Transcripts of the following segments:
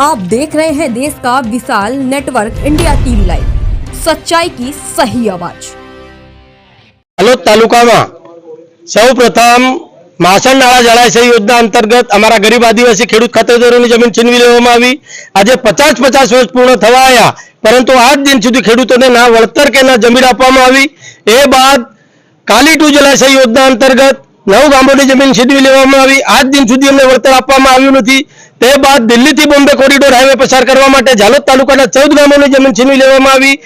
आप देख रहे हैं देश का विशाल नेटवर्क इंडिया टीवी लाइव, सच्चाई की सही आवाज। હાલોદ તાલુકામાં સૌપ્રથમ માસણ નાળા જળાશય યોજના અંતર્ગત અમારા ગરીબ આદિવાસી ખેડૂત ખાતેદારોની જમીન છીનવી લેવામાં આવી। આજે 50 વર્ષ પૂર્ણ થવા આવ્યા, પરંતુ આજ દિન સુધી ખેડૂતોને ના વળતર કે ના જમીન આપવામાં આવી। એ બાદ કાલી ટુ જળાશય યોજના અંતર્ગત 9 ગામોની જમીન છીનવી લેવામાં આવી। આજ દિન સુધી અમને વળતર આપવામાં આવ્યું નથી। તે બાદ દિલ્હીથી બોમ્બે કોરિડોર હાઈવે પસાર કરવા માટે ઝાલોદ તાલુકાના 14 ગામોની જમીન છીનવી લેવામાં આવી।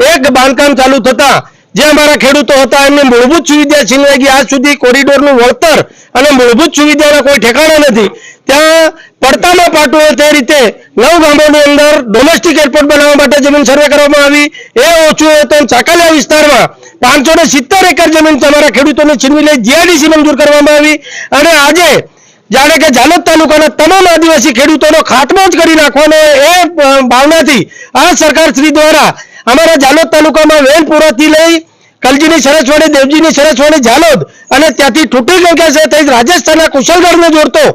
એક બાંધકામ ચાલુ થતા જે અમારા ખેડૂતો હતા એમની મૂળભૂત સુવિધા છીનવાઈ ગઈ। આજ સુધી કોરિડોરનું વળતર અને મૂળભૂત સુવિધાના કોઈ ઠેકાણા નથી। ત્યાં પડતામાં પાટું હોય તે રીતે 9 ગામોની અંદર ડોમેસ્ટિક એરપોર્ટ બનાવવા માટે જમીન સર્વે કરવામાં આવી। એ ઓછું હોય તો ચાકાલિયા વિસ્તારમાં 570 એકર જમીન તમારા ખેડૂતોને છીનવી લઈ જીઆઈડીસી મંજૂર કરવામાં આવી। અને આજે જાણે કે ઝાલોદ તાલુકાના તમામ આદિવાસી ખેડૂતોનો ખાત્મો જ કરી નાખવાનો એ ભાવનાથી આ સરકાર શ્રી દ્વારા અમારા ઝાલોદ તાલુકામાં વેલપુરાથી લઈ કલજીની સરસવાડી, દેવજીની સરસવાડી, ઝાલોદ અને ત્યાંથી ટૂટી ગંગા છે તે રાજસ્થાનના કુશલગઢને જોડતો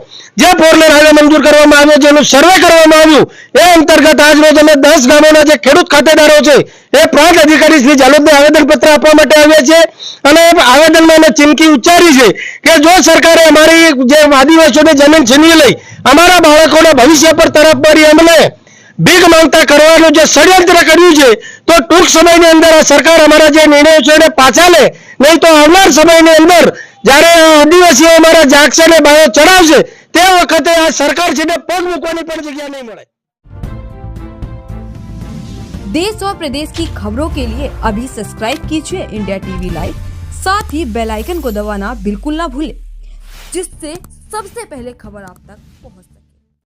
જે 4 લેન હાઈવે મંજૂર કરવામાં આવ્યો, જેનું સર્વે કરવામાં આવ્યું, એ અંતર્ગત આજ રોજ અમે 10 ગામોના જે ખેડૂત ખાતેદારો છે એ પ્રાંત અધિકારી શ્રી ઝાલોદને આવેદનપત્ર આપવા માટે આવ્યા છે। અને આવેદનમાં અમે ચીમકી ઉચ્ચારી છે કે જો સરકારે અમારી જે આદિવાસીઓની જમીન છીનવી લઈ અમારા બાળકોના ભવિષ્ય પર તરફ મારી અમને ભીખ માંગતા કરવાનું જે ષડયંત્ર કર્યું છે, તો ટૂંક સમયની અંદર આ સરકાર અમારા જે નિર્ણયો છે એને પાછા લે, નહીં તો આવનાર સમયની અંદર જ્યારે આદિવાસીઓ અમારા જાગશે ને બાયો ચડાવશે તે વખતે આ સરકાર છે ને પગ મૂકવાની પણ જગ્યા નહીં મળે। देश और प्रदेश की खबरों के लिए अभी सब्सक्राइब कीजिए इंडिया टीवी लाइव, साथ ही बेल आइकन को दबाना बिल्कुल ना भूलें, जिससे सबसे पहले खबर आप तक पहुंचे।